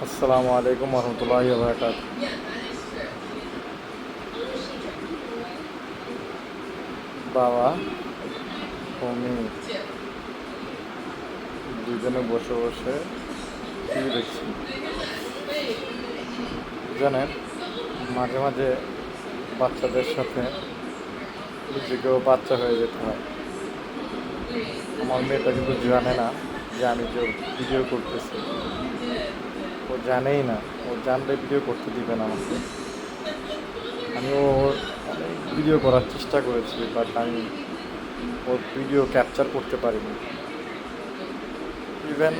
আসসালামু আলাইকুম রহমতুল্লাহি ওয়া বারাকাতুহু। বাবা ও মেয়ে দুজনে বসে বসে টিভি দেখছি। জানেন, মাঝে মাঝে বাচ্চাদের সাথে নিজেকেও বাচ্চা হয়ে যেতে হয়। আমার মেয়েটা কিন্তু জানে না যে আমি যে ভিডিও করতেছি, ও জানেই না। ও জানলে ভিডিও করতে দিবে না আমাকে। আমি ওর অনেক ভিডিও করার চেষ্টা করেছি, বাট আমি ওর ভিডিও ক্যাপচার করতে পারিনি। ইভেন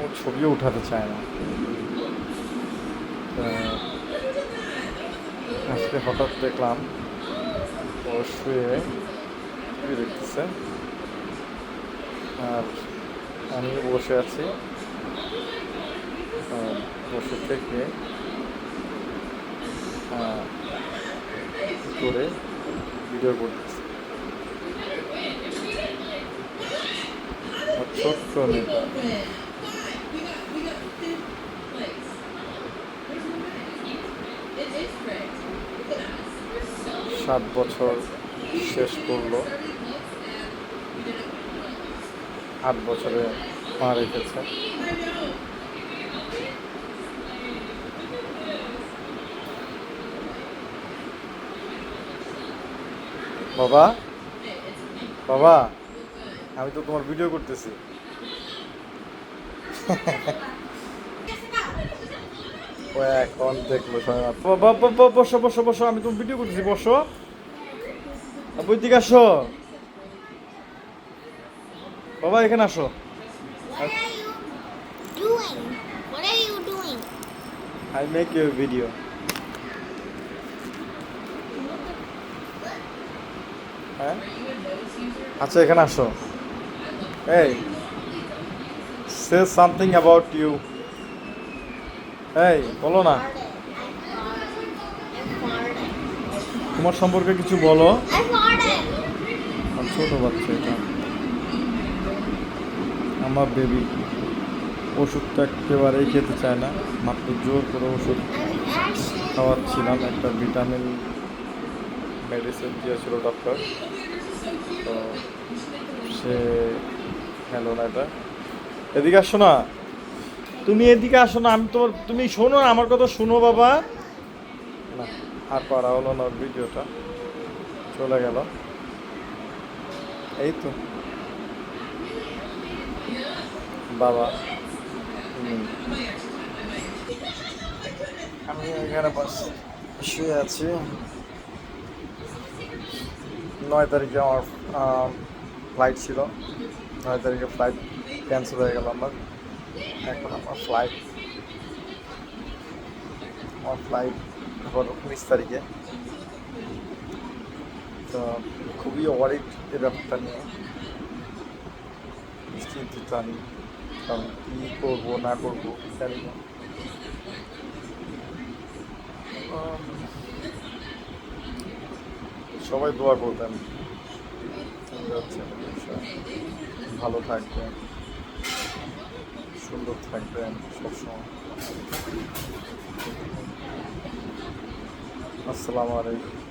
ও ছবিও উঠাতে চায় না। আজকে হঠাৎ দেখলাম ও শুয়ে টিভি দেখতেছে, আর আমি বসে আছি। বসে থেকে করে ভিডিও করতেছে। ছোট্ট মেয়েটা 7 বছর শেষ করলো, 8 বছরে পা রেখেছে। বাবা, বাবা, আমি তো তোমার ভিডিও করতেছি। ও এখন দেখলো সবাই। বসো বসো বসো, আমি তোমার ভিডিও করতেছি, বসো। বই দিকে আসো বাবা, এখানে আসো। What are you doing? I make you a video. হ্যাঁ, আচ্ছা এখানে আসো। এই, say something about you. এই বলো না, তোমার সম্পর্কে কিছু বলো। ছোট বাচ্চা এটা, আমার বেবি। ওষুধটা একেবারেই খেতে চায় না, মাত্র জোর করে ওষুধ খাওয়াচ্ছিলাম। একটা ভিটামিন মেডিসিন দিয়েছিল ডক্টর, তো সে খেলো না এটা। এদিকে আসো না, তুমি এদিকে আসো না। আমি তোমার, তুমি শোনো না, আমার কথা শোনো বাবা। না, আর পারা হলো না, ভিডিওটা চলে গেল। এই তো বাবা, আমি এখানে বাস শুয়ে আছি। 9 তারিখে আমার ফ্লাইট ছিল। 9 তারিখে ফ্লাইট ক্যান্সেল হয়ে গেল আমার। এখন আমার ফ্লাইট আবার 19 তারিখে। তো খুবই ওয়ারিড এই ব্যাপারটা নিয়ে, চিন্তিত আমি। কারণ কী করবো না করবো জানি না। সবাই দোয়া করবেন, ভালো থাকবেন, সুন্দর থাকবেন সবসময়। আসসালামু আলাইকুম।